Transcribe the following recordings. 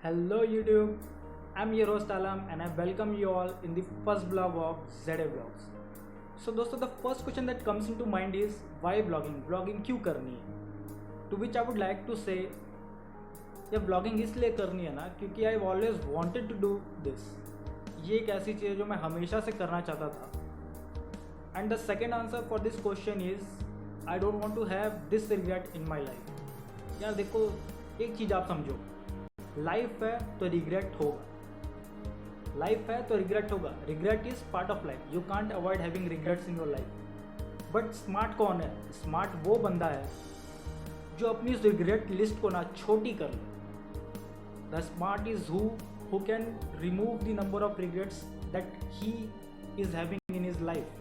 Hello YouTube, I'm your host Alam and I welcome you all in the first vlog of ZA Vlogs. So दोस्तों the first question that comes into mind is why vlogging? Vlogging क्यों करनी है? To which I would like to say ये vlogging इसलिए करनी है ना क्योंकि I've always wanted to do this. ये एक ऐसी चीज़ है जो मैं हमेशा से करना चाहता था. And the second answer for this question is I don't want to have this regret in my life. यार देखो एक चीज़ आप समझो, लाइफ है तो रिग्रेट होगा. लाइफ है तो रिग्रेट होगा. Regret is part of life. You can't avoid having regrets in your life. But smart कौन है? स्मार्ट वो बंदा है जो अपनी उस रिग्रेट लिस्ट को ना छोटी कर ले. The smart is who can remove the number of regrets that he is having in his life.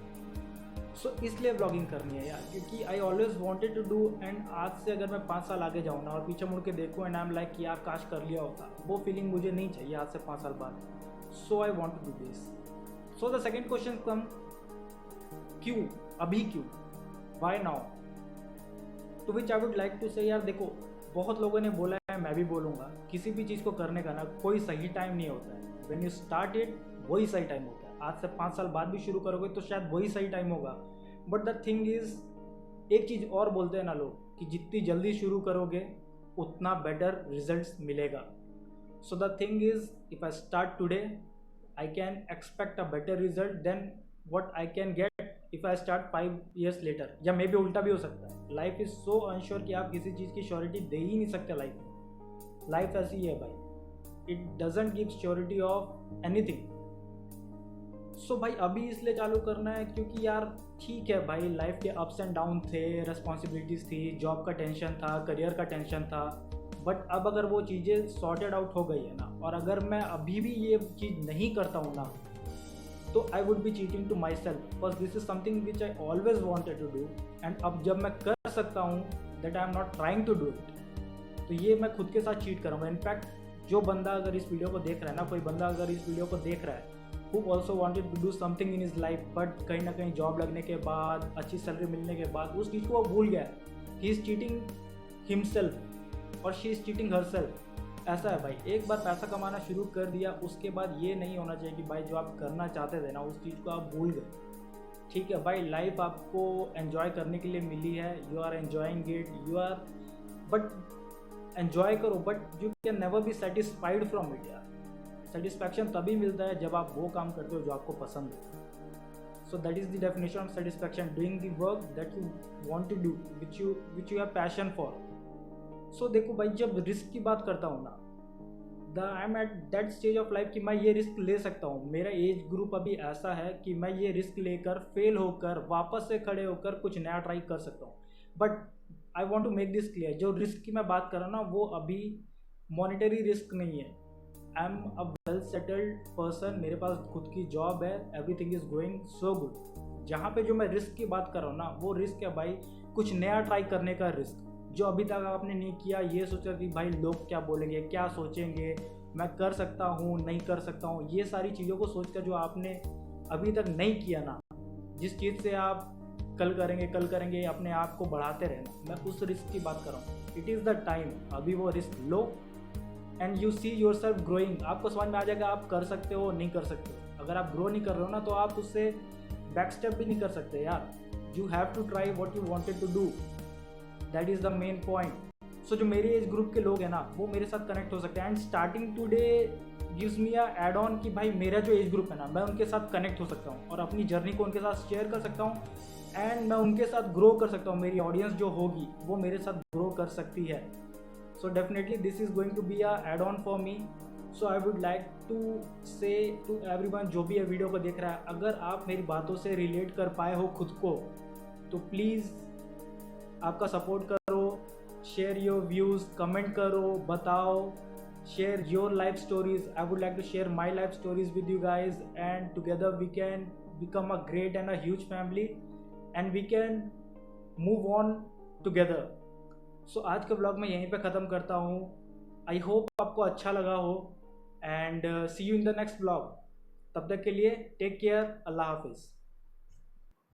So इसलिए व्लॉगिंग करनी है यार, क्योंकि I always wanted to do. And आज से अगर मैं 5 साल आगे जाऊँ ना और पीछे मुड़ के देखूँ एंड आई एम लाइक यार काश कर लिया होता, वो फीलिंग मुझे नहीं चाहिए आज से 5 साल बाद. So I want to do this. So the second question come, क्यों अभी, क्यों, why now? To which I would like to say यार देखो, बहुत लोगों ने बोला है, मैं भी बोलूँगा, किसी भी चीज़ को करने का ना कोई सही टाइम नहीं होता है. व्हेन यू स्टार्ट इट वही सही टाइम होता है. आज से 5 साल बाद भी शुरू करोगे तो शायद वही सही टाइम होगा. बट द थिंग इज, एक चीज़ और बोलते हैं ना लोग कि जितनी जल्दी शुरू करोगे उतना बेटर रिजल्ट्स मिलेगा. So the thing is, if I start today I can expect a better result than what I can get if I start 5 years later. या मे बी उल्टा भी हो सकता है. लाइफ इज सो अनश्योर कि आप किसी चीज़ की श्योरिटी दे ही नहीं सकते. लाइफ ऐसी है भाई. It doesn't give surety of anything. So भाई अभी इसलिए चालू करना है क्योंकि यार ठीक है भाई, लाइफ के अप्स एंड डाउन थे, रिस्पॉन्सिबिलिटीज़ थी, जॉब का टेंशन था, करियर का टेंशन था. बट अब अगर वो चीज़ें सॉर्टेड आउट हो गई है ना, और अगर मैं अभी भी ये चीज़ नहीं करता हूँ ना, तो I would be cheating to myself. Because this is something which I always wanted to do. And अब जब मैं कर सकता हूँ that I am not trying to do it, तो ये मैं खुद के साथ चीट करूँगा. इनफैक्ट जो बंदा अगर इस वीडियो को देख रहा है ना, कोई बंदा अगर इस वीडियो को देख रहा है who also wanted to do something in his life, but कहीं ना कहीं जॉब लगने के बाद, अच्छी सैलरी मिलने के बाद उस चीज़ को वो भूल गया. ही इज़ चीटिंग हिमसेल्फ और शी इज़ चीटिंग हरसेल्फ. ऐसा है भाई, एक बार पैसा कमाना शुरू कर दिया उसके बाद ये नहीं होना चाहिए कि भाई जो आप करना चाहते थे ना उस चीज़ को आप भूल गए. ठीक है भाई, लाइफ आपको एन्जॉय करने के लिए मिली है. You are enjoying it, you are, but enjoy करो, but you can never be satisfied from it. यार सेटिस्फैक्शन तभी मिलता है जब आप वो काम करते हो जो आपको पसंद है. So that is the definition of satisfaction, doing the work that you want to do, which you have passion for. So देखो भाई, जब रिस्क की बात करता हूँ ना, I am at that stage of life कि मैं ये रिस्क ले सकता हूँ. मेरा एज ग्रुप अभी ऐसा है कि मैं ये रिस्क लेकर फेल होकर वापस से खड़े होकर कुछ नया ट्राई कर सकता हूँ. But I want to make this clear, जो रिस्क की मैं बात कर रहा हूँ ना वो अभी मॉनिटरी रिस्क नहीं है. I am a well settled person, मेरे पास खुद की जॉब है, everything is going so good. जहाँ पे जो मैं रिस्क की बात कर रहा हूँ ना, वो रिस्क है भाई कुछ नया ट्राई करने का रिस्क, जो अभी तक आपने नहीं किया. ये सोचा कि भाई लोग क्या बोलेंगे, क्या सोचेंगे, मैं कर सकता हूँ नहीं कर सकता हूँ, ये सारी चीज़ों को सोचकर जो आपने अभी तक नहीं किया ना, जिस चीज़ से आप कल करेंगे अपने आप को बढ़ाते रहना, मैं उस रिस्क की बात कर रहा हूँ. इट इज़ द टाइम, अभी वो risk low and you see your self growing. आपको समझ में आ जाएगा आप कर सकते हो नहीं कर सकते हो. अगर आप ग्रो नहीं कर रहे हो ना तो आप उससे बैक स्टेप भी नहीं कर सकते यार. You have to try what you wanted to do, that is the main point. So जो मेरे एज ग्रुप के लोग हैं ना वो मेरे साथ कनेक्ट हो सकते हैं. And starting today gives me a add on कि भाई मेरा जो एज ग्रुप है ना, मैं उनके साथ कनेक्ट हो सकता हूँ और अपनी जर्नी को उनके साथ शेयर कर सकता हूँ. एंड मैं उनके साथ ग्रो कर सकता हूँ. मेरी ऑडियंस जो होगी वो मेरे साथ ग्रो कर सकती है. So definitely this is going to be a add-on for me. So I would like to say to everyone जो भी ये वीडियो को देख रहा है, अगर आप मेरी बातों से रिलेट कर पाए हो खुद को, तो प्लीज़ आपका सपोर्ट करो, शेयर योर व्यूज़, कमेंट करो, बताओ, share your life stories. I would like to share my life stories with you guys, and together we can become a great and a huge family, and we can move on together. So आज के blog में यहीं पे ख़त्म करता हूँ. I hope आपको अच्छा लगा हो, and see you in the next blog. तब तक के लिए टेक केयर, अल्लाह हाफिज़.